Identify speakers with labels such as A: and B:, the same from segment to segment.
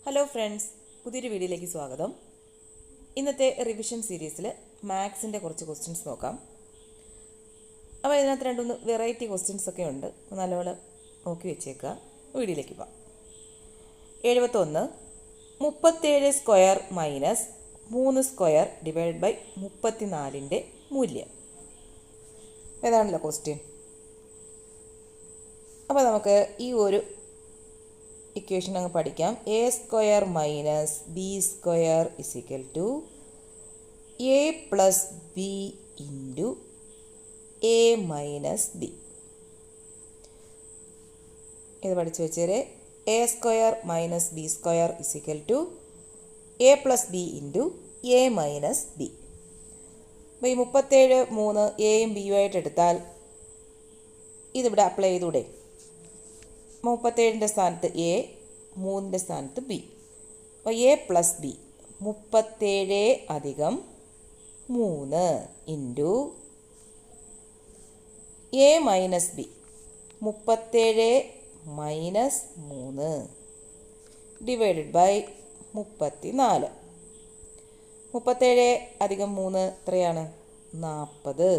A: Hello friends, പുതിയൊരു വീഡിയോയിലേക്ക് സ്വാഗതം. ഇന്നത്തെ റിവിഷൻ സീരീസിൽ മാത്സിൻ്റെ കുറച്ച് ക്വസ്റ്റ്യൻസ് നോക്കാം. അപ്പോൾ ഇതിനകത്ത് രണ്ടൊന്ന് വെറൈറ്റി ക്വസ്റ്റ്യൻസ് ഒക്കെ ഉണ്ട്, നല്ലപോലെ നോക്കി വെച്ചേക്കുക. വീഡിയോയിലേക്ക് പോകാം. 71 37 square minus 3 square divide by 34ൻ്റെ മൂല്യം ഏതാണല്ലോ ക്വസ്റ്റ്യൻ. അപ്പോൾ നമുക്ക് ഈ ഒരു ഇക്വേഷൻ അങ്ങ് പഠിക്കാം. A square minus B square is equal to A plus B into A minus B. ഇത് പഠിച്ചു വെച്ചേരെ. A square minus B square is equal to A plus B into A minus B. അപ്പോൾ ഈ 37 3 എയും ബിയും ആയിട്ട് എടുത്താൽ ഇതിവിടെ അപ്ലൈ ചെയ്തൂടെ. 37ൻ്റെ സ്ഥാനത്ത് എ, 3ൻ്റെ സ്ഥാനത്ത് ബി. അപ്പോൾ എ പ്ലസ് ബി 37 അധികം 3 into A minus B 37 minus 3 divided by 34. 37 അധികം 3 എത്രയാണ്? 40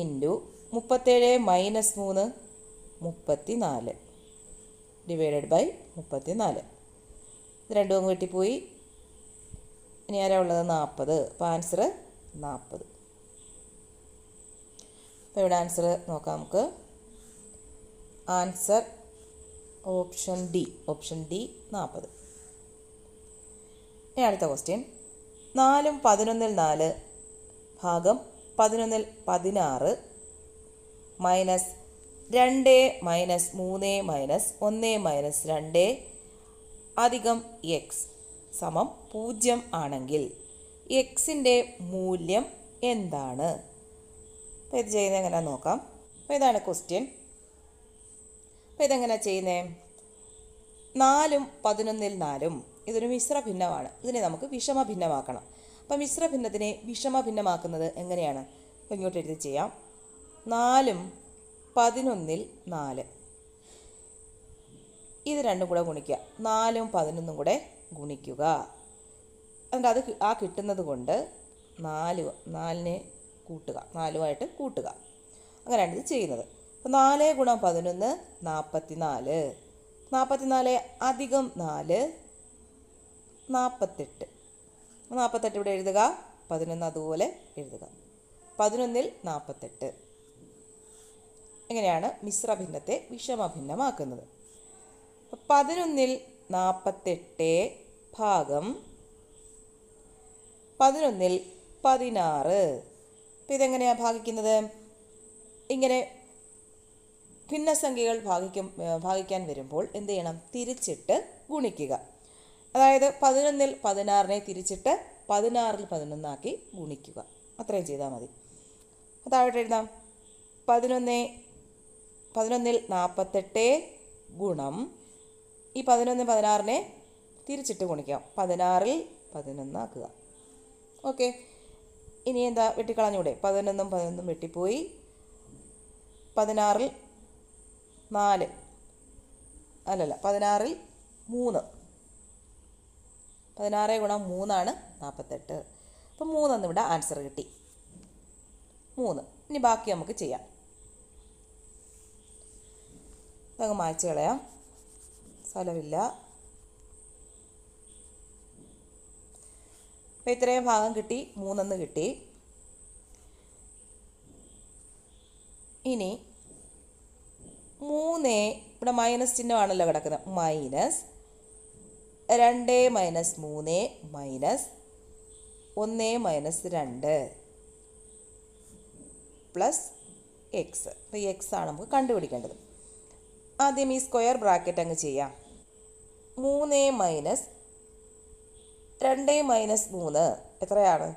A: ഇൻറ്റു 37 മൈനസ് 3 34 ഡിവൈഡഡ് ബൈ 34. ഇത് രണ്ടും അങ്ങ് വെട്ടിപ്പോയി. ഇനി ആരാ ഉള്ളത്? 40. അപ്പോൾ ആൻസർ 40. അപ്പോൾ ഇവിടെ ആൻസർ നോക്കാം നമുക്ക്. Answer option D 40. ഇനി അടുത്ത ക്വസ്റ്റ്യൻ. 4 11 4 ഭാഗം 11 16 മൈനസ് 2 മൈനസ് 3 മൈനസ് 1 മൈനസ് 2 അധികം എക്സ് സമം 0 ആണെങ്കിൽ എക്സിൻ്റെ മൂല്യം എന്താണ്? അപ്പോൾ ഇത് ചെയ്യുന്നത് എങ്ങനെയാണെന്ന് നോക്കാം. അപ്പോൾ ഇതാണ് ക്വസ്റ്റ്യൻ. അപ്പോൾ ഇതെങ്ങനെയാണ് ചെയ്യുന്നത്? 4 11 4 ഇതൊരു മിശ്ര ഭിന്നമാണ്. ഇതിനെ നമുക്ക് വിഷമ ഭിന്നമാക്കണം. അപ്പോൾ മിശ്ര ഭിന്നത്തിനെ വിഷമ ഭിന്നമാക്കുന്നത് എങ്ങനെയാണ്? അപ്പോൾ ഇങ്ങോട്ട് എഴുതി ചെയ്യാം. 4 11 4 ഇത് രണ്ടും കൂടെ ഗുണിക്കുക. 4 11 കൂടെ ഗുണിക്കുക. എന്നിട്ട് അത് ആ കിട്ടുന്നത് കൊണ്ട് 4നെ കൂട്ടുക, 4ആയിട്ട് കൂട്ടുക. അങ്ങനെയാണ് ഇത് ചെയ്യുന്നത്. അപ്പോൾ 4 ഗുണം 11 44. 44 അധികം 4 48. 48 ഇവിടെ എഴുതുക, 11 അതുപോലെ എഴുതുക. 11 48. എങ്ങനെയാണ് മിശ്രഭിന്നത്തെ വിഷമഭിന്നമാക്കുന്നത്? 11 48 ഭാഗം 11 16. അപ്പോൾ ഇതെങ്ങനെയാണ് ഭാഗിക്കുന്നത്? ഇങ്ങനെ ഭിന്നസംഖ്യകൾ ഭാഗിക്കാൻ വരുമ്പോൾ എന്ത് ചെയ്യണം? തിരിച്ചിട്ട് ഗുണിക്കുക. അതായത് 11 16നെ തിരിച്ചിട്ട് 16 11 ആക്കി ഗുണിക്കുക. അത്രയും ചെയ്താൽ മതി. താഴോട്ട് എഴുതാം. 11 48 ഗുണം ഈ 11 16നെ തിരിച്ചിട്ട് ഗുണിക്കാം. 16 11 ആക്കുക. ഓക്കെ. ഇനി എന്താ വെട്ടിക്കളഞ്ഞൂടെ? 11 11 വെട്ടിപ്പോയി. 16 4 അല്ലല്ല 16 3. 16 ഗുണം 3 48. അപ്പം 3 എന്നിവിടെ ആൻസർ കിട്ടി. 3. ഇനി ബാക്കി നമുക്ക് ചെയ്യാം. അതങ്ങ് മായ്ച്ച് കളയാം, സ്ഥലമില്ല. അപ്പോൾ ഇത്രയും ഭാഗം കിട്ടി, 3 കിട്ടി. ഇനി 3 ഇവിടെ മൈനസ് ചിഹ്നമാണല്ലോ കിടക്കുന്നത്. Minus 2 minus 3 minus 1 minus 2 plus X. അപ്പോൾ ഈ എക്സ് ആണ് നമുക്ക് കണ്ടുപിടിക്കേണ്ടത്. ആദ്യം ഈ സ്ക്വയർ ബ്രാക്കറ്റ് അങ്ങ് ചെയ്യാം. 3 മൈനസ് 2 മൈനസ് 3 എത്രയാണ്?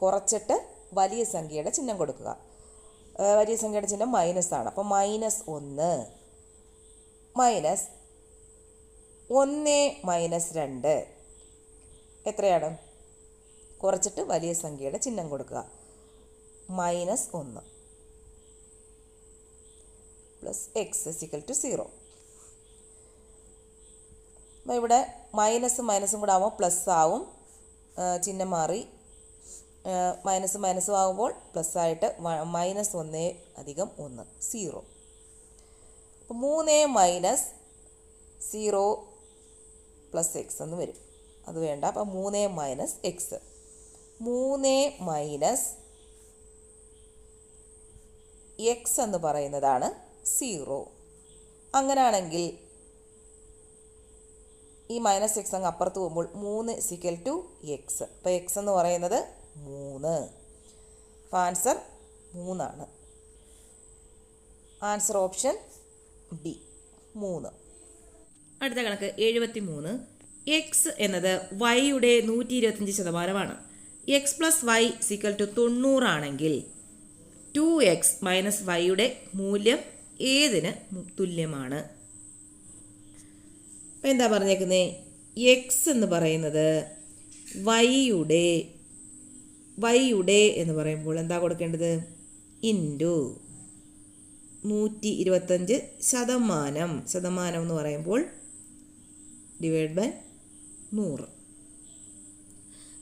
A: കുറച്ചിട്ട് വലിയ സംഖ്യയുടെ ചിഹ്നം കൊടുക്കുക. വലിയ സംഖ്യയുടെ ചിഹ്നം മൈനസ് ആണ്. അപ്പോൾ -1 മൈനസ് 1 മൈനസ് 2 എത്രയാണ്? കുറച്ചിട്ട് വലിയ സംഖ്യയുടെ ചിഹ്നം കൊടുക്കുക. -1 plus X is equal to 0. അപ്പോൾ ഇവിടെ മൈനസും മൈനസും കൂടെ ആകുമ്പോൾ പ്ലസ് ആവും, ചിഹ്നം മാറി. മൈനസും മൈനസും ആകുമ്പോൾ പ്ലസ് ആയിട്ട് -1 + 1 0. അപ്പോൾ 3 - 0 + x എന്ന് വരും. അത് വേണ്ട. അപ്പോൾ 3 - x. 3 - x എന്ന് പറയുന്നതാണ് 0. അങ്ങനെയാണെങ്കിൽ ഈ -x അങ്ങ് അപ്പുറത്ത് പോകുമ്പോൾ 3 = x. അപ്പോൾ x എന്ന് പറയുന്നത് 3. അപ്പോൾ ആൻസർ 3 ആണ്. Answer option B 3. അടുത്ത കണക്ക് 73. എക്സ് എന്നത് വൈയുടെ 125%. x + y = 90 ആണെങ്കിൽ 2x - y മൂല്യം ഏതിന് തുല്യമാണ്? അപ്പോൾ എന്താ പറഞ്ഞേക്കുന്നത്? എക്സ് എന്ന് പറയുന്നത് വൈയുടെ എന്ന് പറയുമ്പോൾ എന്താ കൊടുക്കേണ്ടത്? ഇൻറ്റു 125%. ശതമാനം എന്ന് പറയുമ്പോൾ /100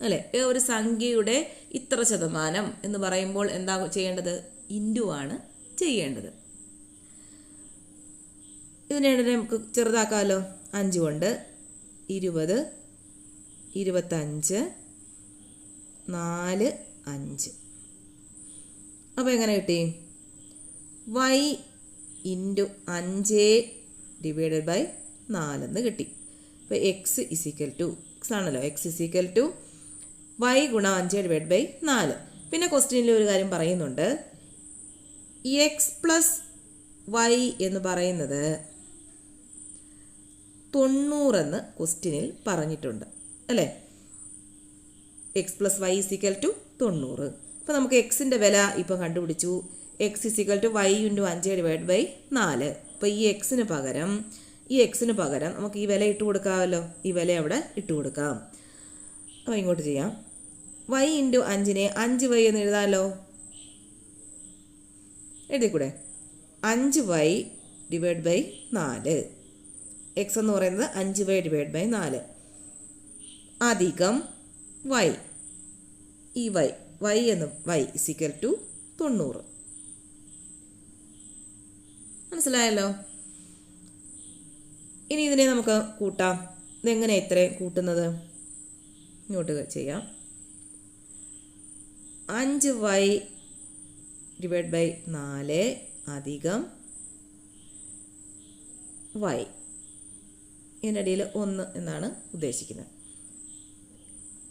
A: അല്ലേ? ഒരു സംഖ്യയുടെ ഇത്ര ശതമാനം എന്ന് പറയുമ്പോൾ എന്താ ചെയ്യേണ്ടത്? ഇൻറ്റു ആണ് ചെയ്യേണ്ടത്. ഇതിനിടെ നമുക്ക് ചെറുതാക്കാമല്ലോ. 5 കൊണ്ട് 20, 25, 4, 5. അപ്പോൾ എങ്ങനെ കിട്ടി? y × 5 / 4 കിട്ടി. അപ്പോൾ x ആണല്ലോ. x = y × 5 / 4. പിന്നെ ക്വസ്റ്റ്യനിൽ ഒരു കാര്യം പറയുന്നുണ്ട്. x + y എന്ന് പറയുന്നത് 90 എന്ന് ക്വസ്റ്റ്യനിൽ പറഞ്ഞിട്ടുണ്ട് അല്ലേ? x + y = 90. അപ്പോൾ നമുക്ക് എക്സിൻ്റെ വില ഇപ്പം കണ്ടുപിടിച്ചു. x = y × 5 / 4. അപ്പോൾ ഈ എക്സിന് പകരം നമുക്ക് ഈ വില ഇട്ട് കൊടുക്കാമല്ലോ. ഈ വില അവിടെ ഇട്ട് കൊടുക്കാം. അപ്പോൾ ഇങ്ങോട്ട് ചെയ്യാം. y × 5-നെ 5y എന്ന് എഴുതാമല്ലോ. എഴുതിക്കൂടെ? 5y / 4. x എന്ന് പറയുന്നത് 5y / 4 അധികം y. ഈ y = 90. മനസ്സിലായല്ലോ? ഇനി ഇതിനെ നമുക്ക് കൂട്ടാം. ഇതെങ്ങനെ ഇത്രയും കൂട്ടുന്നത്? ഇങ്ങോട്ട് ചെയ്യാം. 5y / 4 അധികം y. ഇതിനിടയിൽ 1 എന്നാണ് ഉദ്ദേശിക്കുന്നത്.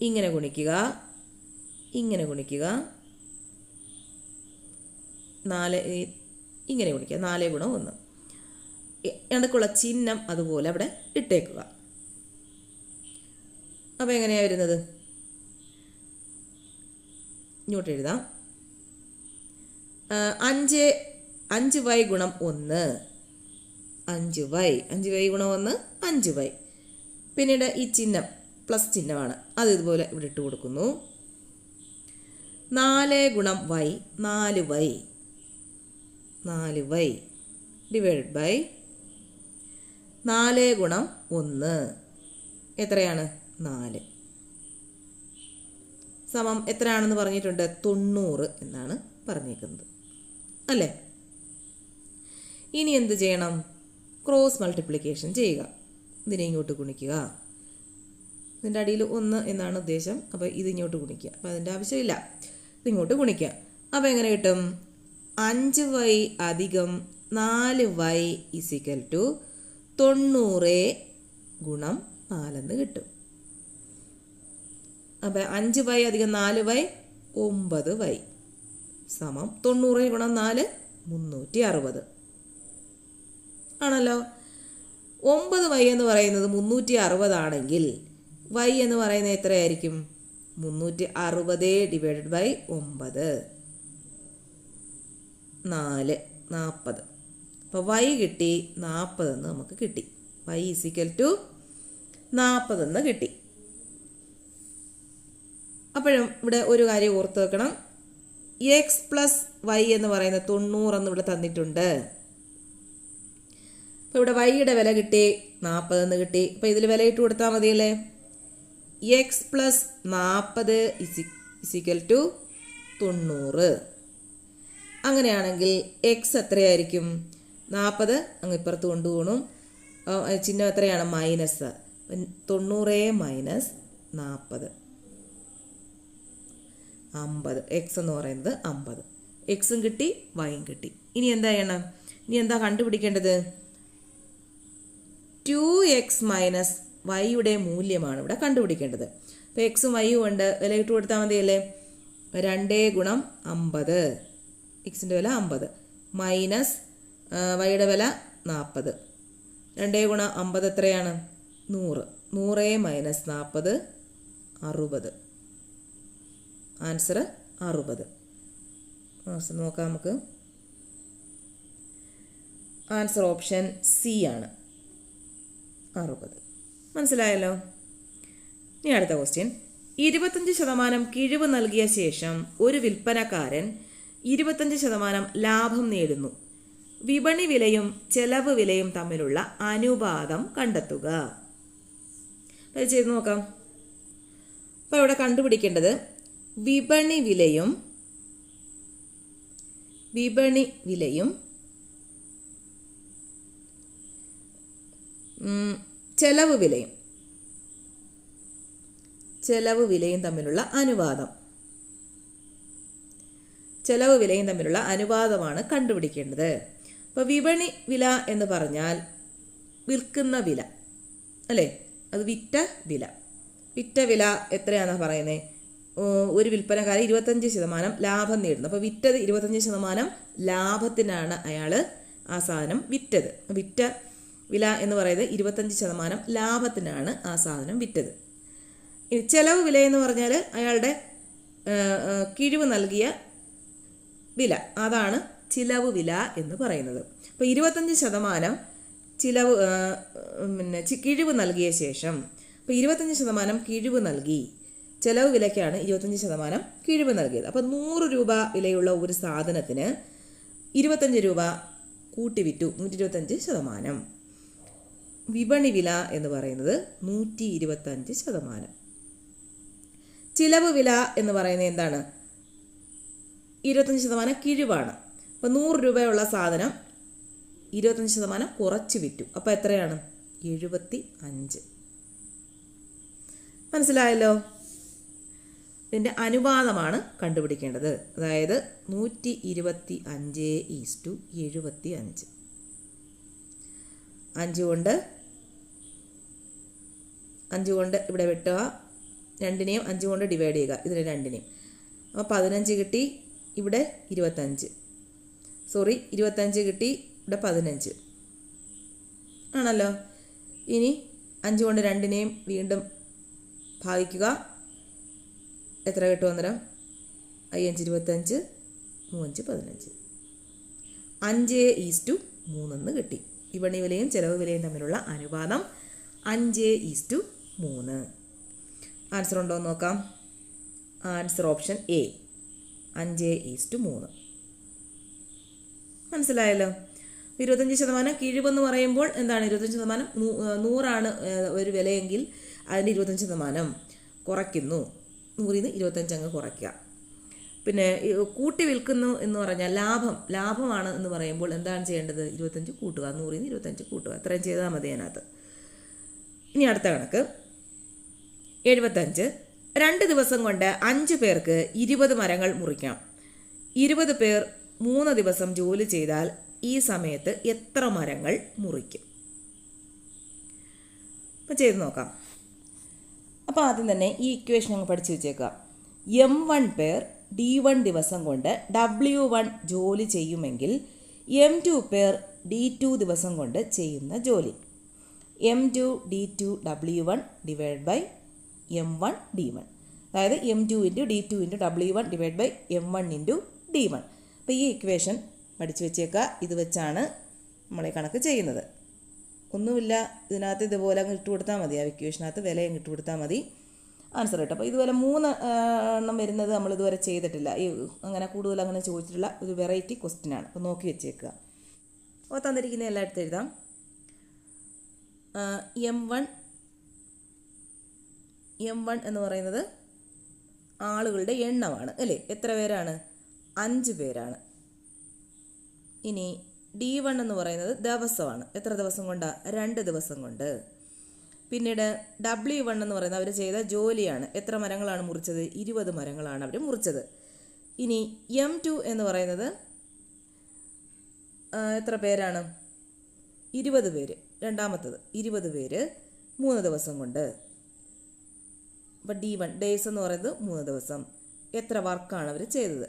A: ഇങ്ങനെ ഗുണിക്കുക, 4 ഇങ്ങനെ ഗുണിക്കുക. 4 × 1. ഇടയ്ക്കുള്ള ചിഹ്നം അതുപോലെ അവിടെ ഇട്ടേക്കുക. അപ്പോൾ എങ്ങനെയാണ് വരുന്നത്? ഇങ്ങോട്ട് എഴുതാം. 5y × 1 5y. 5y × 1 5y. പിന്നീട് ഈ ചിഹ്നം പ്ലസ് ചിഹ്നമാണ്. അത് ഇതുപോലെ ഇവിടെ ഇട്ട് കൊടുക്കുന്നു. 4 × y 4y. 4y / 4 × 1 എത്രയാണ്? 4. സമം എത്രയാണെന്ന് പറഞ്ഞിട്ടുണ്ട്? 90 എന്നാണ് പറഞ്ഞേക്കുന്നത് അല്ലേ? ഇനി എന്ത് ചെയ്യണം? ക്രോസ് മൾട്ടിപ്ലിക്കേഷൻ ചെയ്യുക. ഇതിനെ ഇങ്ങോട്ട് ഗുണിക്കുക. ഇതിൻ്റെ അടിയിൽ 1 എന്നാണ് ഉദ്ദേശം. അപ്പോൾ ഇതിങ്ങോട്ട് ഗുണിക്കുക. അപ്പോൾ അതിൻ്റെ ആവശ്യമില്ല. ഇതിങ്ങോട്ട് ഗുണിക്കുക. അപ്പോൾ എങ്ങനെ കിട്ടും? 5y അധികം 4y = 90 × 4 എന്ന് കിട്ടും. അപ്പോൾ 5y അധികം 4y 9y സമം 90 × 4 360 ആണല്ലോ. 9y എന്ന് പറയുന്നത് 360 ആണെങ്കിൽ y എന്ന് പറയുന്നത് എത്രയായിരിക്കും? 360 / 9 4 40. അപ്പോൾ y കിട്ടി 40 എന്ന് നമുക്ക് കിട്ടി. y = 40 എന്ന് കിട്ടി. അപ്പോഴും ഇവിടെ ഒരു കാര്യം ഓർത്ത് വെക്കണം. x + y എന്ന് പറയുന്നത് 90 എന്ന് ഇവിടെ തന്നിട്ടുണ്ട്. അപ്പോൾ ഇവിടെ വൈയുടെ വില കിട്ടി 40 കിട്ടി. അപ്പോൾ ഇതിൽ വില ഇട്ട് കൊടുത്താൽ മതിയല്ലേ. X plus 40 is equal to 90. അങ്ങനെയാണെങ്കിൽ എക്സ് എത്രയായിരിക്കും? 40 അങ്ങ് ഇപ്പുറത്ത് കൊണ്ടുപോകണം. ചിഹ്നം എത്രയാണ്? മൈനസ്. 90 മൈനസ് 40 50. എക്സ് എന്ന് പറയുന്നത് 50. എക്സും കിട്ടി, വൈയും കിട്ടി. ഇനി എന്താ ചെയ്യണം? ഇനി എന്താ കണ്ടുപിടിക്കേണ്ടത്? 2x മൈനസ് വൈയുടെ മൂല്യമാണ് ഇവിടെ കണ്ടുപിടിക്കേണ്ടത്. അപ്പോൾ എക്സും വൈയും ഉണ്ട്, വില ഇട്ട് കൊടുത്താൽ മതിയല്ലേ. 2 ഗുണം 50, എക്സിൻ്റെ വില 50 മൈനസ് വൈയുടെ വില 40. 2 ഗുണം 50 എത്രയാണ്? 100. 100 മൈനസ് 40 60. ആൻസർ 60. നോക്കാം നമുക്ക്. ആൻസർ ഓപ്ഷൻ സി ആണ്, 60. മനസ്സിലായല്ലോ. ഇനി അടുത്ത ക്വസ്റ്റ്യൻ. 25% കിഴിവ് നൽകിയ ശേഷം ഒരു വിൽപ്പനക്കാരൻ 25% ലാഭം നേടുന്നു. വിപണി വിലയും ചെലവ് വിലയും തമ്മിലുള്ള അനുപാതം കണ്ടെത്തുക. അത് ചെയ്ത് നോക്കാം. അപ്പോൾ ഇവിടെ കണ്ടുപിടിക്കേണ്ടത് വിപണി വിലയും ചെലവ് വിലയും തമ്മിലുള്ള അനുപാതം. ചെലവ് വിലയും തമ്മിലുള്ള അനുപാതമാണ് കണ്ടുപിടിക്കേണ്ടത്. അപ്പോൾ വിപണി വില എന്ന് പറഞ്ഞാൽ വിൽക്കുന്ന വില അല്ലേ, അത് വിറ്റ വില. വിറ്റ വില എത്രയാണെന്ന് പറയുന്നത്? ഒരു വിൽപ്പനക്കാരൻ 25% ലാഭം നേടുന്നു. അപ്പോൾ വിറ്റത് 25% ലാഭത്തിനാണ് അയാൾ ആ സാധനം വിറ്റത്. വിറ്റ വില എന്ന് പറയുന്നത് 25% ലാഭത്തിനാണ് ആ സാധനം വിറ്റത്. ചെലവ് വില എന്ന് പറഞ്ഞാൽ അയാളുടെ കിഴിവ് നൽകിയ വില, അതാണ് ചിലവ് വില എന്ന് പറയുന്നത്. അപ്പോൾ 25% കിഴിവ് നൽകിയ ശേഷം, അപ്പോൾ 25% കിഴിവ് നൽകി, ചെലവ് വിലയ്ക്കാണ് 25% കിഴിവ് നൽകിയത്. അപ്പോൾ 100 രൂപ വിലയുള്ള ഒരു സാധനത്തിന് 25 രൂപ കൂട്ടി വിറ്റു, 125%. വിപണി വില എന്ന് പറയുന്നത് 125%. ചിലവ് വില എന്ന് പറയുന്നത് എന്താണ്? 25% കിഴിവാണ്. അപ്പോൾ 100 രൂപയുള്ള സാധനം 25% കുറച്ച് വിറ്റു. അപ്പോൾ എത്രയാണ്? 75. മനസ്സിലായല്ലോ. ഇതിൻ്റെ അനുപാതമാണ് കണ്ടുപിടിക്കേണ്ടത്. അതായത് 125:75. 5 കൊണ്ട് ഇവിടെ വെട്ടുക, 2നെയും 5 കൊണ്ട് ഡിവൈഡ് ചെയ്യുക, ഇതിന് 2നെയും. അപ്പോൾ 15 കിട്ടി, ഇവിടെ 25 കിട്ടി, ഇവിടെ 15 ആണല്ലോ. ഇനി 5 കൊണ്ട് 2നെയും വീണ്ടും ഭാഗിക്കുക, എത്ര കിട്ടും? അന്നേരം 5 25, 3 15. 5:3 കിട്ടി. വിപണി വിലയും ചെലവ് വിലയും തമ്മിലുള്ള അനുപാതം 5:3. ആൻസർ ഉണ്ടോ എന്ന് നോക്കാം. Answer option A, 5:3. മനസ്സിലായല്ലോ. 25% കിഴിവെന്ന് പറയുമ്പോൾ എന്താണ്? 25% 100 ഒരു വിലയെങ്കിൽ അതിന് 25% കുറയ്ക്കുന്നു. 100-ൽ നിന്ന് 25 അങ്ങ് കുറയ്ക്കുക. പിന്നെ കൂട്ടി വിൽക്കുന്നു എന്ന് പറഞ്ഞാൽ ലാഭമാണ് എന്ന് പറയുമ്പോൾ എന്താണ് ചെയ്യേണ്ടത്? 25 കൂട്ടുക, 100-ൽ നിന്ന് 25 കൂട്ടുക. അത്രയും ചെയ്താൽ മതി അതിനകത്ത്. ഇനി അടുത്ത കണക്ക് 75. 2 ദിവസം കൊണ്ട് 5 പേർക്ക് 20 മരങ്ങൾ മുറിക്കാം. 20 പേർ 3 ദിവസം ജോലി ചെയ്താൽ ഈ സമയത്ത് എത്ര മരങ്ങൾ മുറിക്കും? അപ്പം ചെയ്ത് നോക്കാം. അപ്പോൾ ആദ്യം തന്നെ ഈ ഇക്വേഷൻ അങ്ങ് പഠിച്ചു വെച്ചേക്കാം. M1 പേർ D1 ദിവസം കൊണ്ട് W1 ജോലി ചെയ്യുമെങ്കിൽ M2 പേർ D2 ദിവസം കൊണ്ട് ചെയ്യുന്ന ജോലി M2 D2 W1 divide by M1 D1. അതായത് M2 into D2 into W1 divide by M1 into D1. അപ്പോൾ ഈ ഇക്വേഷൻ പഠിച്ചു വെച്ചേക്കുക. ഇത് വെച്ചാണ് നമ്മളെ കണക്ക് ചെയ്യുന്നത്. ഒന്നുമില്ല, ഇതിനകത്ത് ഇതുപോലെ അങ്ങ് ഇട്ട് കൊടുത്താൽ മതി. ആ ഇക്വേഷനകത്ത് വില അങ്ങ് ഇട്ട് കൊടുത്താൽ മതി, ആൻസർ കിട്ടും. അപ്പോൾ ഇതുപോലെ 3 എണ്ണം വരുന്നത് നമ്മൾ ഇതുവരെ ചെയ്തിട്ടില്ല. അങ്ങനെ കൂടുതൽ അങ്ങനെ ചോദിച്ചിട്ടുള്ള ഒരു വെറൈറ്റി ക്വസ്റ്റ്യനാണ്. അപ്പോൾ നോക്കി വെച്ചേക്കുക. അപ്പോൾ തന്നിരിക്കുന്ന എല്ലാം എടുത്ത് എഴുതാം. M1 എന്ന് പറയുന്നത് ആളുകളുടെ എണ്ണമാണ് അല്ലേ? എത്ര പേരാണ്? 5 പേരാണ്. ഇനി D1 എന്ന് പറയുന്നത് ദിവസമാണ്. എത്ര ദിവസം കൊണ്ടാണ്? 2 ദിവസം കൊണ്ട്. പിന്നീട് W1 എന്ന് പറയുന്നത് അവർ ചെയ്ത ജോലിയാണ്. എത്ര മരങ്ങളാണ് മുറിച്ചത്? 20 മരങ്ങളാണ് അവർ മുറിച്ചത്. ഇനി M2 എന്ന് പറയുന്നത് എത്ര പേരാണ്? 20 പേര്. രണ്ടാമത്തത് 20 പേര് 3 ദിവസം കൊണ്ട്. അപ്പോൾ D1 ഡേയ്സ് എന്ന് പറയുന്നത് 3 ദിവസം. എത്ര വർക്കാണ് അവർ ചെയ്തത്?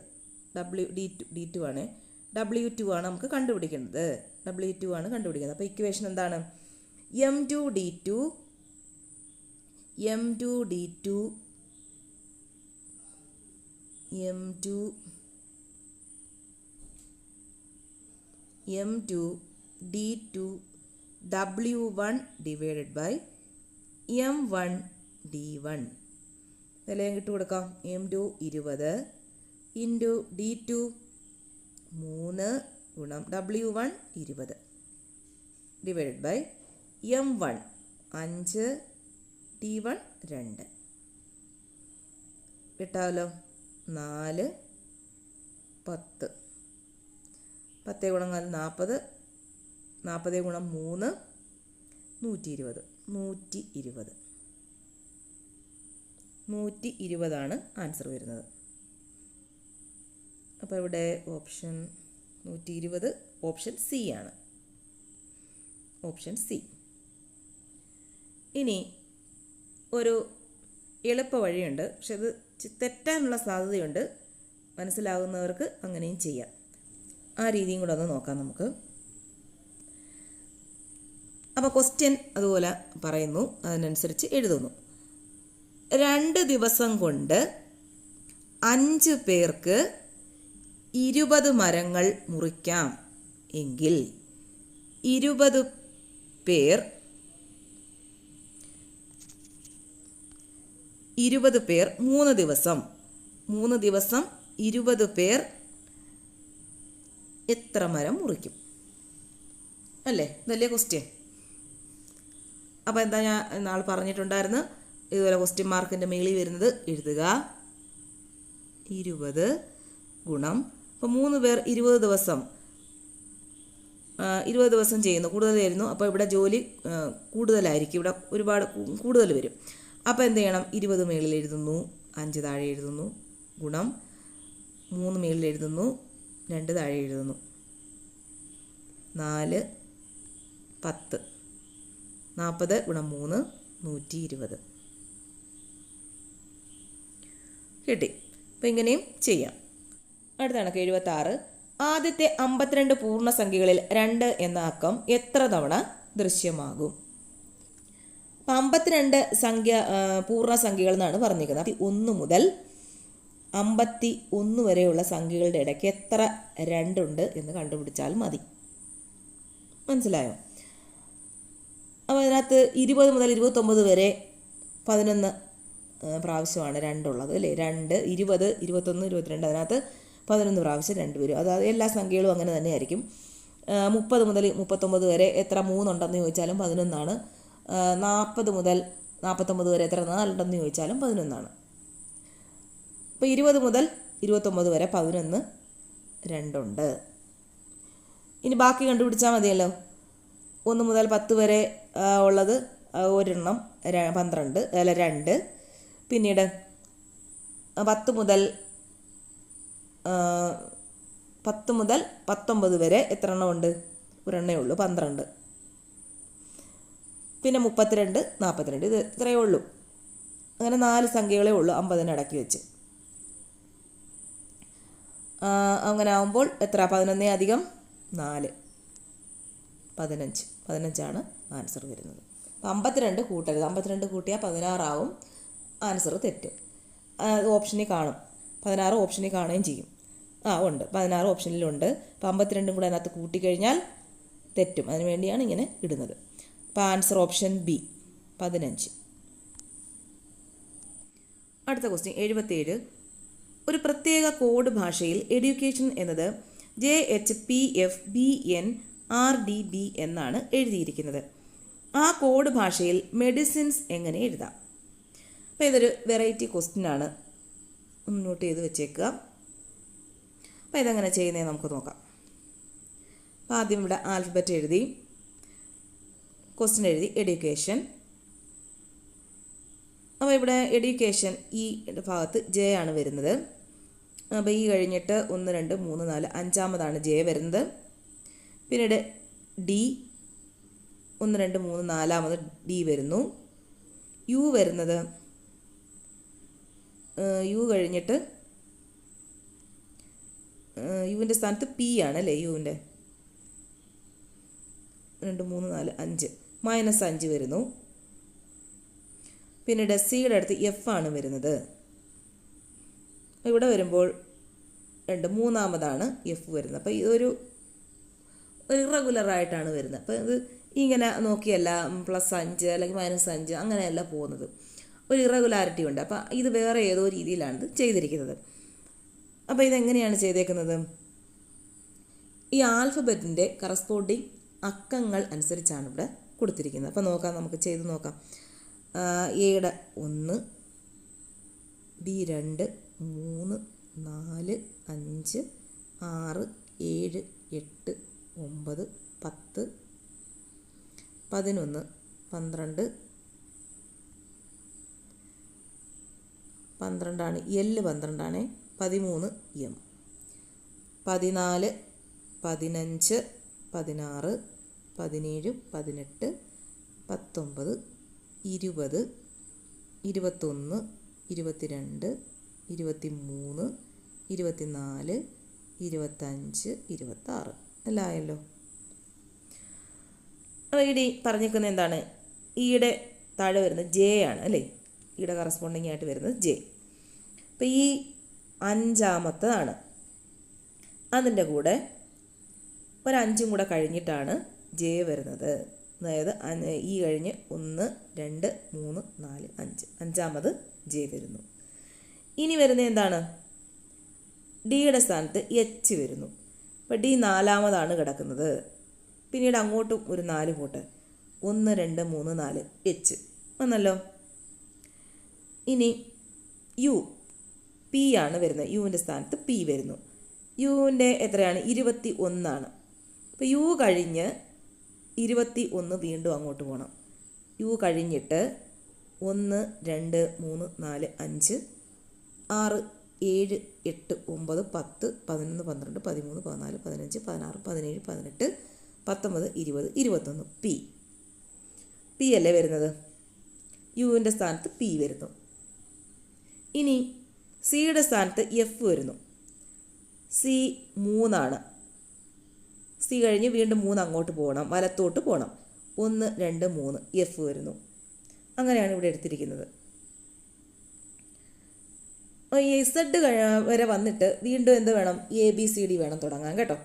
A: D2 ആണ്. W2 ആണ് നമുക്ക് കണ്ടുപിടിക്കേണ്ടത്. W2 ആണ് കണ്ടുപിടിക്കുന്നത്. അപ്പോൾ ഇക്വേഷൻ എന്താണ്? M2 D2 M2 D2 W1 divided by M1 D1. ഇതെല്ലാം കിട്ടു കൊടുക്കാം. M2 20 ഇൻറ്റു D2 3 ഗുണം W1 20 divided by M1 5 D1 2. കിട്ടാമല്ലോ. 4 10 10 ഗുണം 4 40 40 ഗുണം 3 120 120 ആൻസർ വരുന്നത്. അപ്പോൾ ഇവിടെ ഓപ്ഷൻ 120 ഓപ്ഷൻ സി ആണ്. Option C. ഇനി ഒരു എളുപ്പ വഴിയുണ്ട്, പക്ഷെ അത് തെറ്റാനുള്ള സാധ്യതയുണ്ട്. മനസ്സിലാകുന്നവർക്ക് അങ്ങനെയും ചെയ്യാം. ആ രീതിയും കൂടെ ഒന്ന് നോക്കാം നമുക്ക്. അപ്പോൾ ക്വസ്റ്റ്യൻ അതുപോലെ പറയുന്നു, അതിനനുസരിച്ച് എഴുതുന്നു. 2 ദിവസം കൊണ്ട് 5 പേർക്ക് 20 മരങ്ങൾ മുറിക്കാം എങ്കിൽ 20 പേർ 3 ദിവസം 20 പേർ എത്ര മരം മുറിക്കും? അല്ലേ? ഇതല്ലേ ക്വസ്റ്റ്യൻ. അപ്പോൾ എന്താ ഞാൻ നാൾ പറഞ്ഞിട്ടുണ്ടായിരുന്നു, ഇതുപോലെ ക്വസ്റ്റ്യൻ മാർക്കിൻ്റെ മേളിൽ വരുന്നത് എഴുതുക. 20 ഗുണം, അപ്പോൾ 3 പേർ 20 ദിവസം ചെയ്യുന്നു, കൂടുതലായിരുന്നു. അപ്പോൾ ഇവിടെ ജോലി കൂടുതലായിരിക്കും, ഇവിടെ ഒരുപാട് കൂടുതൽ വരും. അപ്പോൾ എന്ത് ചെയ്യണം? 20 മേളിൽ എഴുതുന്നു, 5 താഴെ എഴുതുന്നു, ഗുണം 3 മേളിൽ എഴുതുന്നു, 2 താഴെ എഴുതുന്നു, 4 10 40 ഗുണം 3 120 കിട്ടി. അപ്പോൾ ഇങ്ങനെയും ചെയ്യാം. അടുത്ത കണക്ക് 76. ആദ്യത്തെ 52 പൂർണ്ണസംഖ്യകളിൽ 2 എന്ന അക്കം എത്ര തവണ ദൃശ്യമാകും? 52 പൂർണ്ണസംഖ്യകൾ എന്നാണ് പറഞ്ഞിരിക്കുന്നത്. 1 മുതൽ 51 വരെയുള്ള സംഖ്യകളുടെ ഇടയ്ക്ക് എത്ര 2 ഉണ്ട് എന്ന് കണ്ടുപിടിച്ചാൽ മതി. മനസ്സിലായോ? അപ്പോൾ അതിനകത്ത് 20 മുതൽ 29 വരെ 11 പ്രാവശ്യമാണ് 2 ഉള്ളത് അല്ലേ? 2 20 21 22 അതിനകത്ത് 11 പ്രാവശ്യം 2 വരും. അതായത് എല്ലാ സംഖ്യകളും അങ്ങനെ തന്നെ ആയിരിക്കും. 30 മുതൽ 39 വരെ എത്ര 3 ഉണ്ടെന്ന് ചോദിച്ചാലും 11 ആണ്. 40 മുതൽ 49 വരെ എത്ര 4 ഉണ്ടെന്ന് ചോദിച്ചാലും 11 ആണ്. അപ്പോൾ 20 മുതൽ 29 വരെ 11 2 ഉണ്ട്. ഇനി ബാക്കി കണ്ടുപിടിച്ചാൽ മതിയല്ലോ. 1 മുതൽ 10 വരെ ഉള്ളത് ഒരെണ്ണം 12 അല്ല 2. പിന്നീട് 10 മുതൽ 19 വരെ എത്ര എണ്ണം ഉണ്ട്? ഒരെണ്ണേ ഉള്ളൂ, 12. പിന്നെ 32 42 ഇത് ഇത്രയേ ഉള്ളൂ. അങ്ങനെ 4 സംഖ്യകളേ ഉള്ളൂ 50 അടക്കി വെച്ച്. അങ്ങനെ ആകുമ്പോൾ എത്ര? 11 അധികം 4 15 ആൻസർ വരുന്നത്. 52 കൂട്ടരുത്. 52 കൂട്ടിയാൽ 16 ആവും. ആൻസർ തെറ്റും. ഓപ്ഷനിൽ കാണും. 16 ഓപ്ഷനിൽ കാണുകയും ചെയ്യും. ഉണ്ട്, 16 ഓപ്ഷനിലുണ്ട്. അപ്പോൾ 52 കൂടെ അതിനകത്ത് കൂട്ടിക്കഴിഞ്ഞാൽ തെറ്റും. അതിന് വേണ്ടിയാണ് ഇങ്ങനെ ഇടുന്നത്. അപ്പോൾ ആൻസർ ഓപ്ഷൻ ബി 15. അടുത്ത ക്വസ്റ്റ്യൻ 77. ഒരു പ്രത്യേക കോഡ് ഭാഷയിൽ എഡ്യൂക്കേഷൻ എന്നത് JHPFBN RDB എന്നാണ് എഴുതിയിരിക്കുന്നത്. ആ കോഡ് ഭാഷയിൽ മെഡിസിൻസ് എങ്ങനെ എഴുതാം? അപ്പോൾ ഇതൊരു വെറൈറ്റി ക്വസ്റ്റ്യൻ ആണ്, ഒന്ന് നോട്ട് ചെയ്ത് വെച്ചേക്കുക. അപ്പോൾ ഇതെങ്ങനെ ചെയ്യുന്നത് നമുക്ക് നോക്കാം. അപ്പോൾ ആദ്യം ഇവിടെ ആൽഫബറ്റ് എഴുതി, ക്വസ്റ്റ്യൻ എഴുതി, എഡ്യൂക്കേഷൻ. അപ്പോൾ ഇവിടെ എഡ്യൂക്കേഷൻ ഈ ഭാഗത്ത് ജെ ആണ് വരുന്നത്. അപ്പോൾ ഈ കഴിഞ്ഞിട്ട് 1 2 3 4 അഞ്ചാമതാണ് ജെ വരുന്നത്. പിന്നീട് ഡി 1 2 3 നാലാമത് ഡി വരുന്നു. യു വരുന്നത് യു കഴിഞ്ഞിട്ട് യുവിൻ്റെ സ്ഥാനത്ത് പി ആണ് അല്ലേ, യുവിൻ്റെ 2 3 4 5 -5 വരുന്നു. പിന്നീട് സിയുടെ അടുത്ത് എഫ് ആണ് വരുന്നത്. ഇവിടെ വരുമ്പോൾ മൂന്നാമതാണ് എഫ് വരുന്നത്. അപ്പോൾ ഇതൊരു ഇറഗുലറായിട്ടാണ് വരുന്നത്. അപ്പോൾ ഇത് ഇങ്ങനെ നോക്കിയല്ല +5 അല്ലെങ്കിൽ -5 അങ്ങനെയല്ല പോകുന്നത്, ഒരു ഇറഗുലാരിറ്റി ഉണ്ട്. അപ്പോൾ ഇത് വേറെ ഏതോ രീതിയിലാണ് ഇത് ചെയ്തിരിക്കുന്നത്. അപ്പോൾ ഇതെങ്ങനെയാണ് ചെയ്തേക്കുന്നത്? ഈ ആൽഫബറ്റിൻ്റെ കറസ്പോണ്ടിങ് അക്കങ്ങൾ അനുസരിച്ചാണ് ഇവിടെ കൊടുത്തിരിക്കുന്നത്. അപ്പോൾ നോക്കാം, നമുക്ക് ചെയ്ത് നോക്കാം. എയുടെ 1, ബി 2, 3, 4, 5, 6, 7, 8, 9, 10, 11, 12, 12 എൽ 12 13 എം 14 15 16 17 18 19 20 21 22 23 24 25 26 എല്ലാം ആയല്ലോ. ഇടി പറഞ്ഞിരിക്കുന്നത് എന്താണ്? ഈയുടെ താഴെ വരുന്നത് ജെ ആണ് അല്ലേ, ഈയുടെ കറസ്പോണ്ടിങ് ആയിട്ട് വരുന്നത് ജെ. അപ്പോൾ ഈ അഞ്ചാമത്തതാണ്, അതിൻ്റെ കൂടെ ഒരു 5 കൂടെ കഴിഞ്ഞിട്ടാണ് ജെ വരുന്നത്. അതായത് ഈ കഴിഞ്ഞ് 1 2 3 4 5 അഞ്ചാമത് ജെ വരുന്നു. ഇനി വരുന്നത് എന്താണ്? ഡിയുടെ സ്ഥാനത്ത് എച്ച് വരുന്നു. അപ്പോൾ ഡി നാലാമതാണ് കിടക്കുന്നത്. പിന്നീട് അങ്ങോട്ടും ഒരു 4 പോട്ടെ, 1 2 3 4 എച്ച് വന്നല്ലോ. ഇനി യു പി ആണ് വരുന്നത്. യുവിൻ്റെ സ്ഥാനത്ത് പി വരുന്നു. യുവിൻ്റെ എത്രയാണ്? 21 ആണ്. അപ്പോൾ യു കഴിഞ്ഞ് 21 വീണ്ടും അങ്ങോട്ട് പോകണം. യു കഴിഞ്ഞിട്ട് 1 2 3 4 5 6 7 8 9 10 11 12 13 14 15 16 17 18 19 20 21 പി. പി അല്ലേ വരുന്നത്? യുവിൻ്റെ സ്ഥാനത്ത് പി വരുന്നു. ഇനി സിയുടെ സ്ഥാനത്ത് എഫ് വരുന്നു. സി 3 ആണ്. സി കഴിഞ്ഞ് വീണ്ടും 3 അങ്ങോട്ട് പോകണം, വലത്തോട്ട് പോകണം. 1 2 3 എഫ് വരുന്നു. അങ്ങനെയാണ് ഇവിടെ എടുത്തിരിക്കുന്നത്. ഈ ഇസഡ് വരെ വന്നിട്ട് വീണ്ടും എന്ത് വേണം? എ ബി സി ഡി വേണം തുടങ്ങാൻ കേട്ടോ.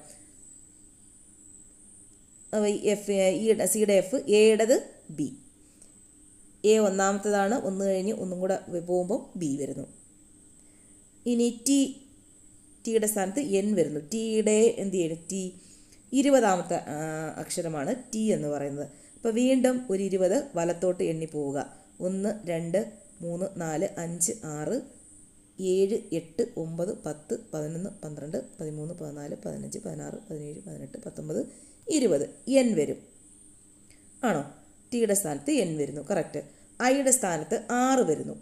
A: എഫ് സിയുടെ എഫ്, എയുടേത് ബി. എ ഒന്നാമത്തതാണ്, 1 കഴിഞ്ഞ് 1 കൂടെ പോകുമ്പോൾ ബി വരുന്നു. ഇനി ടിയുടെ സ്ഥാനത്ത് എൻ വരുന്നു. ടിയുടെ എന്ത് ചെയ്യും? ടി 20ാമത്തെ അക്ഷരമാണ് ടി എന്ന് പറയുന്നത്. അപ്പോൾ വീണ്ടും ഒരു 20 വലത്തോട്ട് എണ്ണി പോവുക. 1 2 3 4 5 6 7 8 9 10 11 12 13 14 15 16 17 18 19 20 എൻ വരും. ആണോ? ടിയുടെ സ്ഥാനത്ത് എൻ വരുന്നു. കറക്റ്റ്. ഐയുടെ സ്ഥാനത്ത് 6 വരുന്നു.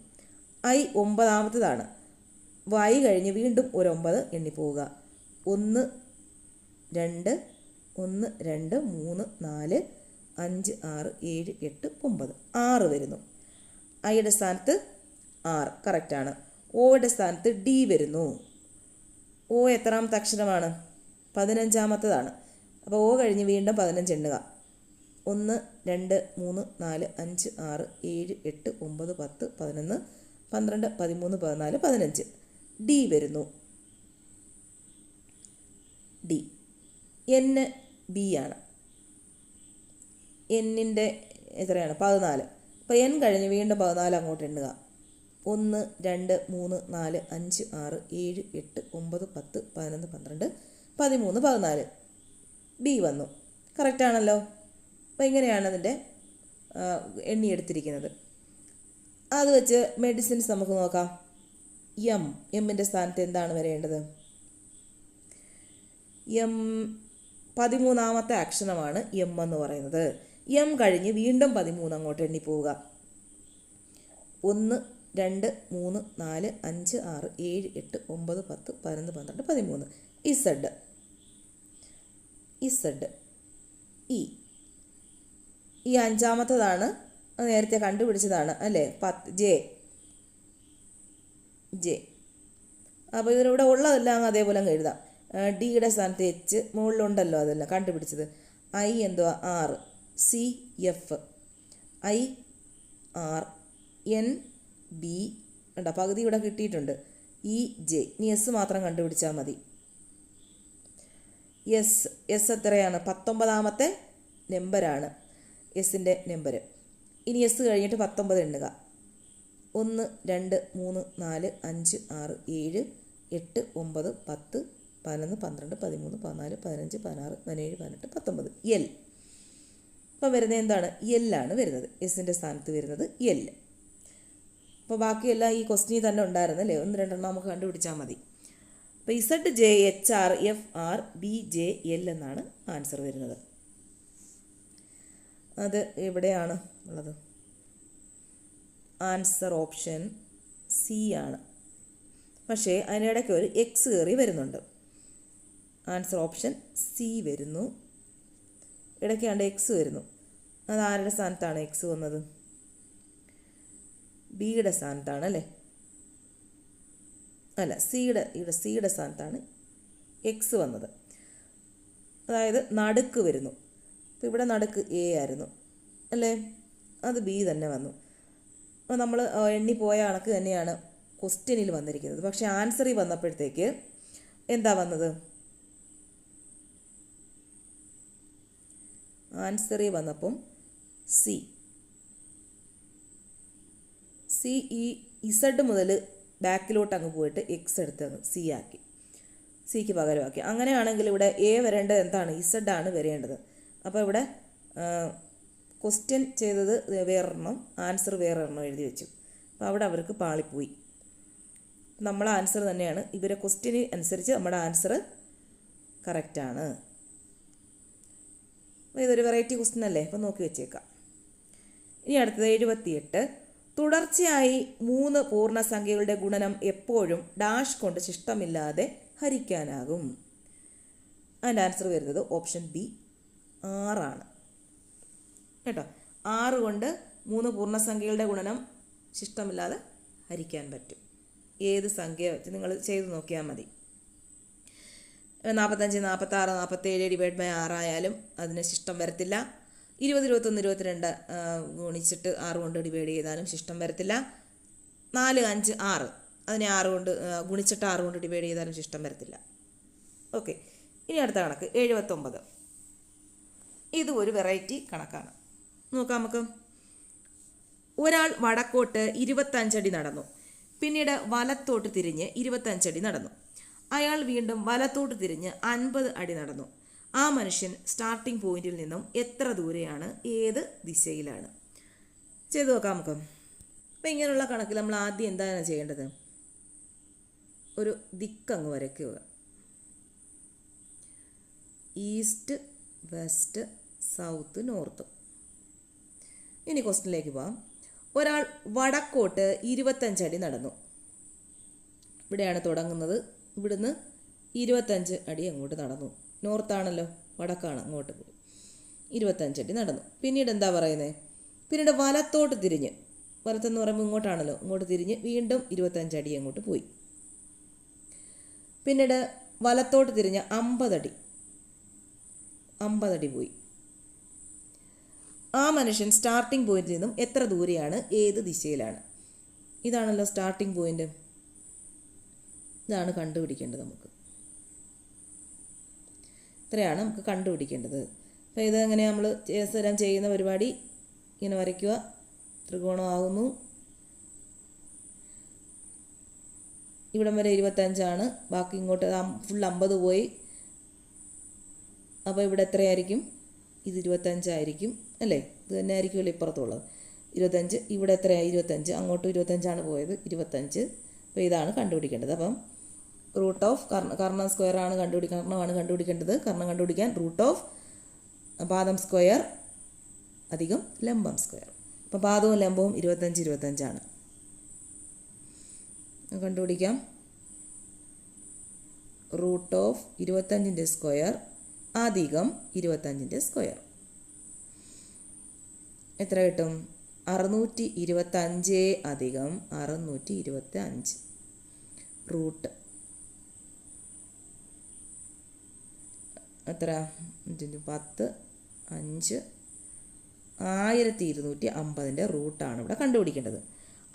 A: ഐ 9ാമത്തതാണ്. വൈ കഴിഞ്ഞ് വീണ്ടും ഒരു 9 എണ്ണി പോവുക. 1 2 1 2 3 4 5 6 7 8 9 6 വരുന്നു. ഐയുടെ സ്ഥാനത്ത് 6 കറക്റ്റാണ്. ഓയുടെ സ്ഥാനത്ത് ഡി വരുന്നു. ഓ എത്രാമത്തെ അക്ഷരമാണ്? 15ാമത്തതാണ്. അപ്പോൾ ഓ കഴിഞ്ഞ് വീണ്ടും 15 എണ്ണുക. 1 2 3 4 5 6 7 8 9 10 11 12 13 14 15 ഡി വരുന്നു. ഡി. എൻ ബി ആണ്. എന്നിൻ്റെ എത്രയാണ്? 14. അപ്പോൾ എൻ കഴിഞ്ഞ് വീണ്ടും 14 അങ്ങോട്ട് എണ്ണുക. 1 2 3 4 5 6 7 8 9 10 11 12 13 14 ബി വന്നു. കറക്റ്റാണല്ലോ. അപ്പോൾ ഇങ്ങനെയാണ് അതിൻ്റെ എണ്ണിയെടുത്തിരിക്കുന്നത്. അത് വെച്ച് മെഡിസിൻസ് നമുക്ക് നോക്കാം. എമ്മിൻ്റെ സ്ഥാനത്ത് എന്താണ് വരേണ്ടത്? 13ാമത്തെ അക്ഷരമാണ് എം എന്ന് പറയുന്നത്. എം കഴിഞ്ഞ് വീണ്ടും 13 അങ്ങോട്ട് എണ്ണി പോവുക. 1 2 3 4 5 6 7 8 9 10 11 12 13. Z E. ഈ 5ാമത്തതാണ്, നേരത്തെ കണ്ടുപിടിച്ചതാണ് അല്ലേ? ജെ. അപ്പോൾ ഇതിനിവിടെ ഉള്ളതെല്ലാം അതേപോലെ അങ്ങ് എഴുതാം. ഡിയുടെ സ്ഥാനത്ത് എച്ച്, മുകളിലുണ്ടല്ലോ അതെല്ലാം കണ്ടുപിടിച്ചത്. ഐ എന്തുവാ? R. C F. I R. N B ഉണ്ടോ? പകുതി ഇവിടെ കിട്ടിയിട്ടുണ്ട്. E J. ഇനി എസ് മാത്രം കണ്ടുപിടിച്ചാൽ മതി. എസ് എത്രയാണ്? 19ാമത്തെ നമ്പറാണ് എസിൻ്റെ നമ്പർ. ഇനി എസ് കഴിഞ്ഞിട്ട് 19 എണ്ണുക. 1 2 3 4 5 6 7 8 9 10 11 12 13 14 15 16 17 18 19. എൽ. അപ്പോൾ വരുന്നത് എന്താണ്? എല്ലാണ് വരുന്നത്. എസിൻ്റെ സ്ഥാനത്ത് വരുന്നത് എൽ. അപ്പോൾ ബാക്കിയെല്ലാം ഈ ക്വസ്റ്റ്യനിൽ തന്നെ ഉണ്ടായിരുന്നല്ലേ? 1 2 നമുക്ക് കണ്ടുപിടിച്ചാൽ മതി. അപ്പോൾ Z J H R F R B J L എന്നാണ് ആൻസർ വരുന്നത്. അത് എവിടെയാണ് ഉള്ളത്? ആൻസർ ഓപ്ഷൻ സി ആണ്. പക്ഷേ അതിനിടയ്ക്ക് ഒരു എക്സ് കയറി വരുന്നുണ്ട്. ആൻസർ ഓപ്ഷൻ സി വരുന്നു. ഇടയ്ക്ക് കണ്ട് എക്സ് വരുന്നു. അത് ആരുടെ സ്ഥാനത്താണ് എക്സ് വന്നത്? ബിയുടെ സ്ഥാനത്താണ് അല്ലേ? അല്ല, സിയുടെ സ്ഥാനത്താണ് എക്സ് വന്നത്. അതായത് നടുക്ക് വരുന്നു. അപ്പോൾ ഇവിടെ നടുക്ക് എ ആയിരുന്നു അല്ലേ? അത് ബി തന്നെ വന്നു. അപ്പോൾ നമ്മൾ എണ്ണിപ്പോയ കണക്ക് തന്നെയാണ് ക്വസ്റ്റ്യനിൽ വന്നിരിക്കുന്നത്. പക്ഷേ ആൻസറിൽ വന്നപ്പോഴത്തേക്ക് എന്താ വന്നത്? ആൻസറിൽ വന്നപ്പം സി. ഈ ഇസഡ് മുതൽ ബാക്കിലോട്ട് അങ്ങ് പോയിട്ട് എക്സ് എടുത്തങ്ങ് സി ആക്കി, സിക്ക് പകരമാക്കി. അങ്ങനെയാണെങ്കിൽ ഇവിടെ എ വരേണ്ടത് എന്താണ്? ഇസഡ് ആണ് വരേണ്ടത്. അപ്പോൾ ഇവിടെ ക്വസ്റ്റ്യൻ ചെയ്തത് വേറൊരെണ്ണം, ആൻസർ വേറൊരെണ്ണം എഴുതി വെച്ചു. അപ്പോൾ അവിടെ അവർക്ക് പാളിപ്പോയി. നമ്മളെ ആൻസർ തന്നെയാണ്, ഇവരെ ക്വസ്റ്റ്യന് അനുസരിച്ച് നമ്മുടെ ആൻസർ കറക്റ്റാണ്. അപ്പോൾ ഇതൊരു വെറൈറ്റി ക്വസ്റ്റ്യൻ അല്ലേ? അപ്പോൾ നോക്കി വെച്ചേക്കാം. ഇനി അടുത്തത് 78. തുടർച്ചയായി 3 പൂർണ്ണസംഖ്യകളുടെ ഗുണനം എപ്പോഴും ഡാഷ് കൊണ്ട് ശിഷ്ടമില്ലാതെ ഹരിക്കാനാകും. അതിൻ്റെ ആൻസർ വരുന്നത് ഓപ്ഷൻ ബി 6 ആണ് കേട്ടോ. 6 കൊണ്ട് 3 പൂർണ്ണസംഖ്യകളുടെ ഗുണനം ശിഷ്ടമില്ലാതെ ഹരിക്കാൻ പറ്റും. ഏത് സംഖ്യ വെച്ച് നിങ്ങൾ ചെയ്ത് നോക്കിയാൽ മതി. 45 46 47 ഡിവൈഡ് ബൈ 6 ആയാലും അതിന് ശിഷ്ടം വരത്തില്ല. 20 21 22 ഗുണിച്ചിട്ട് 6 കൊണ്ട് ഡിവൈഡ് ചെയ്താലും ശിഷ്ടം വരത്തില്ല. 4 5 6 അതിനെ 6 കൊണ്ട് ഗുണിച്ചിട്ട് 6 കൊണ്ട് ഡിവൈഡ് ചെയ്താലും ശിഷ്ടം വരത്തില്ല. ഓക്കെ, ഇനി അടുത്ത കണക്ക് 79. ഇത് ഒരു വെറൈറ്റി കണക്കാണ്. നോക്കാം നമുക്ക്. ഒരാൾ വടക്കോട്ട് 25 അടി നടന്നു. പിന്നീട് വലത്തോട്ട് തിരിഞ്ഞ് 25 അടി നടന്നു. അയാൾ വീണ്ടും വലത്തോട്ട് തിരിഞ്ഞ് 50 അടി നടന്നു. ആ മനുഷ്യൻ സ്റ്റാർട്ടിംഗ് പോയിന്റിൽ നിന്നും എത്ര ദൂരെയാണ്? ഏത് ദിശയിലാണ്? ചെയ്തു നോക്കാം നമുക്ക്. അപ്പം ഇങ്ങനെയുള്ള കണക്കിൽ നമ്മൾ ആദ്യം എന്താണ് ചെയ്യേണ്ടത്? ഒരു ദിക്കങ്ങ് വരയ്ക്കുക. East west south north. ഇനി ക്വസ്റ്റ്യനിലേക്ക് പോവാം. ഒരാൾ വടക്കോട്ട് 25 അടി നടന്നു. ഇവിടെയാണ് തുടങ്ങുന്നത്. ഇവിടുന്ന് 25 അടി അങ്ങോട്ട് നടന്നു. നോർത്താണല്ലോ, വടക്കാണ്, അങ്ങോട്ട് പോയി 25 അടി നടന്നു. പിന്നീട് എന്താ പറയുന്നത്? പിന്നീട് വലത്തോട്ട് തിരിഞ്ഞ്, വലത്തെന്ന് പറയുമ്പോൾ ഇങ്ങോട്ടാണല്ലോ, ഇങ്ങോട്ട് തിരിഞ്ഞ് വീണ്ടും 25 അടി അങ്ങോട്ട് പോയി. പിന്നീട് വലത്തോട്ട് തിരിഞ്ഞ് 50 അടി പോയി. ആ മനുഷ്യൻ സ്റ്റാർട്ടിംഗ് പോയിന്റിൽ നിന്നും എത്ര ദൂരെയാണ്? ഏത് ദിശയിലാണ്? ഇതാണല്ലോ സ്റ്റാർട്ടിംഗ് പോയിന്റ്. ഇതാണ് കണ്ടുപിടിക്കേണ്ടത് നമുക്ക്. ഇത്രയാണ് നമുക്ക് കണ്ടുപിടിക്കേണ്ടത്. അപ്പോൾ ഇതെങ്ങനെ നമ്മൾ സ്ഥലം ചെയ്യുന്ന പരിപാടി ഇങ്ങനെ വരയ്ക്കുക. ത്രികോണമാകുന്നു. ഇവിടം വരെ 25 ബാക്കി ഇങ്ങോട്ട് ഫുൾ 50 പോയി. അപ്പോൾ ഇവിടെ എത്രയായിരിക്കും? ഇത് 25 ആയിരിക്കും അല്ലേ? ഇത് തന്നെ ആയിരിക്കുമല്ലോ ഇപ്പുറത്തുള്ളത്. 25 ഇവിടെ എത്രയാണ്? 25. അങ്ങോട്ടും 25 പോയത്. 25. അപ്പോൾ ഇതാണ് കണ്ടുപിടിക്കേണ്ടത്. അപ്പം റൂട്ട് ഓഫ് കർണം സ്ക്വയറാണ് കർണമാണ് കണ്ടുപിടിക്കേണ്ടത്. കർണം കണ്ടുപിടിക്കാൻ റൂട്ട് ഓഫ് പാദം സ്ക്വയർ അധികം ലംബം സ്ക്വയർ. അപ്പോൾ പാദവും ലംബവും 25 25 കണ്ടുപിടിക്കാം. റൂട്ട് ഓഫ് 25ൻ്റെ സ്ക്വയർ അധികം 25ൻ്റെ സ്ക്വയർ എത്ര കിട്ടും? 625 അധികം 625 റൂട്ട് എത്ര? 10 5 1250ൻ്റെ റൂട്ടാണ് ഇവിടെ കണ്ടുപിടിക്കേണ്ടത്.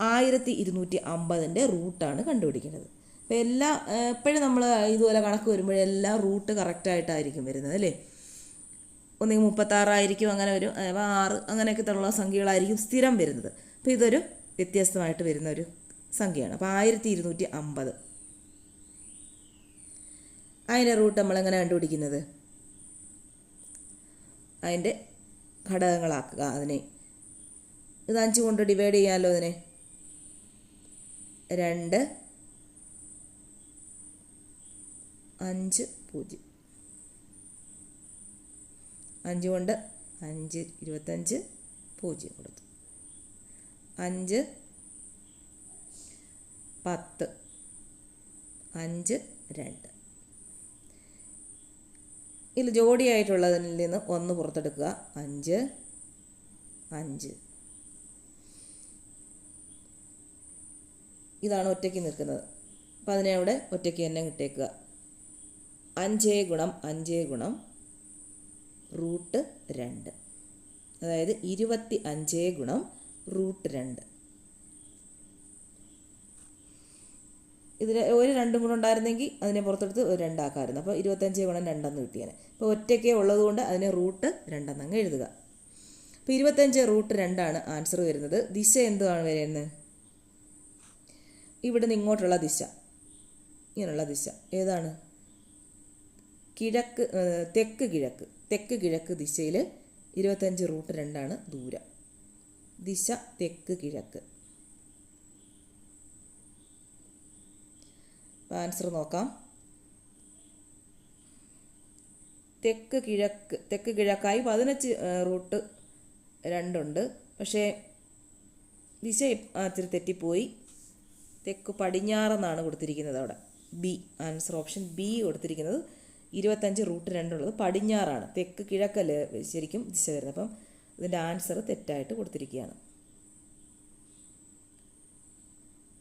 A: 1250ൻ്റെ റൂട്ടാണ് കണ്ടുപിടിക്കേണ്ടത്. അപ്പോൾ എപ്പോഴും നമ്മൾ ഇതുപോലെ കണക്ക് വരുമ്പോഴെല്ലാം റൂട്ട് കറക്റ്റായിട്ടായിരിക്കും വരുന്നത് അല്ലേ. ഒന്നെങ്കിൽ 36 ആയിരിക്കും, അങ്ങനെ വരും. 6 അങ്ങനെയൊക്കെ ഉള്ള സംഖ്യകളായിരിക്കും സ്ഥിരം വരുന്നത്. അപ്പോൾ ഇതൊരു വ്യത്യസ്തമായിട്ട് വരുന്ന ഒരു സംഖ്യയാണ്. അപ്പോൾ 1250 അതിൻ്റെ റൂട്ട് നമ്മളെങ്ങനെ കണ്ടുപിടിക്കുന്നത്? അതിൻ്റെ ഘടകങ്ങളാക്കുക. അതിനെ ഇത് 5 കൊണ്ട് ഡിവൈഡ് ചെയ്യാമല്ലോ. അതിനെ 2 5 0 5 കൊണ്ട് 5 25 0 കൊടുത്തു. 5 10 5 2 ഇതിൽ ജോഡിയായിട്ടുള്ളതിൽ നിന്ന് 1 പുറത്തെടുക്കുക. 5 5 ഇതാണ് ഒറ്റയ്ക്ക് നിൽക്കുന്നത്. അപ്പോൾ അതിനെ അവിടെ ഒറ്റയ്ക്ക് തന്നെ കിട്ടേക്കുക. 5 ഗുണം 5 ഗുണം റൂട്ട് 2, അതായത് 25 ഗുണം റൂട്ട് 2. ഇതിൽ ഒരു 2 കൂടെ ഉണ്ടായിരുന്നെങ്കിൽ അതിനെ പുറത്തെടുത്ത് ഒരു 2 ആക്കാമായിരുന്നു. അപ്പോൾ 25 ഗുണം 2 കിട്ടിയാണ്. അപ്പോൾ ഒറ്റയ്ക്ക് ഉള്ളതുകൊണ്ട് അതിനെ റൂട്ട് 2 അങ്ങ് എഴുതുക. അപ്പോൾ 25 റൂട്ട് 2 ആൻസർ വരുന്നത്. ദിശ എന്താണ് വരുന്നത്? ഇവിടെ നിന്ന് ഇങ്ങോട്ടുള്ള ദിശ, ഇങ്ങനെയുള്ള ദിശ ഏതാണ്? കിഴക്ക്, തെക്ക് കിഴക്ക് ദിശയിൽ 25 റൂട്ട് 2 ദൂരം. ദിശ തെക്ക് കിഴക്ക്. ആൻസർ നോക്കാം. തെക്ക് കിഴക്കായി 15 റൂട്ട് 2 പക്ഷേ ദിശ ഇത്തിരി തെറ്റിപ്പോയി. തെക്ക് പടിഞ്ഞാറെന്നാണ് കൊടുത്തിരിക്കുന്നത്. അവിടെ ബി, ആൻസർ ഓപ്ഷൻ ബി കൊടുത്തിരിക്കുന്നത്. 25 റൂട്ട് 2 ഉള്ളത് പടിഞ്ഞാറാണ്. തെക്ക് കിഴക്കല്ലേ ശരിക്കും ദിശ വരുന്നത്. അപ്പം ഇതിൻ്റെ ആൻസർ തെറ്റായിട്ട് കൊടുത്തിരിക്കുകയാണ്.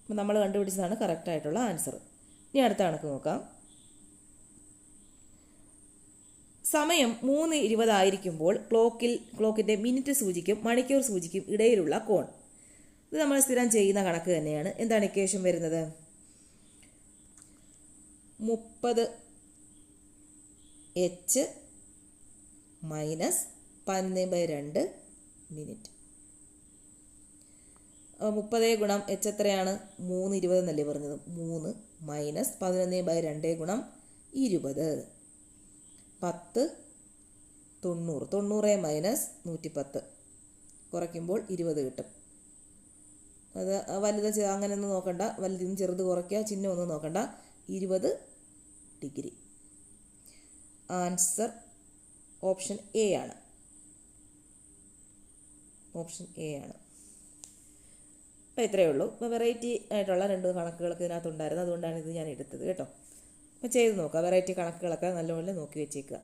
A: അപ്പം നമ്മൾ കണ്ടുപിടിച്ചതാണ് കറക്റ്റായിട്ടുള്ള ആൻസർ. ഇനി അടുത്ത കണക്ക് നോക്കാം. സമയം 3:20 ആയിരിക്കുമ്പോൾ ക്ലോക്കിൻ്റെ മിനിറ്റ് സൂചിക്കും മണിക്കൂർ സൂചിക്കും ഇടയിലുള്ള കോൺ. ഇത് നമ്മൾ സ്ഥിരം ചെയ്യുന്ന കണക്ക് തന്നെയാണ്. എന്താണ് ഇക്വേഷൻ വരുന്നത്? 30h minus 11/2 minute. 30 ഗുണം h എത്രയാണ്? 3:20 എന്നല്ലേ പറഞ്ഞത്. 3 മൈനസ് 11/2 ഗുണം 20 10 90. 90 മൈനസ് 110 കുറയ്ക്കുമ്പോൾ 20 കിട്ടും. അത് വലുത് അങ്ങനെയൊന്നും നോക്കണ്ട. വലുതിന് ചെറുത് കുറയ്ക്കുക, ചിഹ്നം ഒന്നും നോക്കണ്ട. 20 ഡിഗ്രി. ആൻസർ ഓപ്ഷൻ എ ആണ്. ഓപ്ഷൻ എ ആണ്. അപ്പോൾ ഇത്രയേ ഉള്ളൂ. അപ്പോൾ വെറൈറ്റി ആയിട്ടുള്ള 2 കണക്കുകളൊക്കെ ഇതിനകത്തുണ്ടായിരുന്നു. അതുകൊണ്ടാണ് ഇത് ഞാൻ എടുത്തത് കേട്ടോ. അപ്പോൾ ചെയ്ത് നോക്കുക. വെറൈറ്റി കണക്കുകളൊക്കെ നല്ലപോലെ നോക്കി വെച്ചേക്കുക.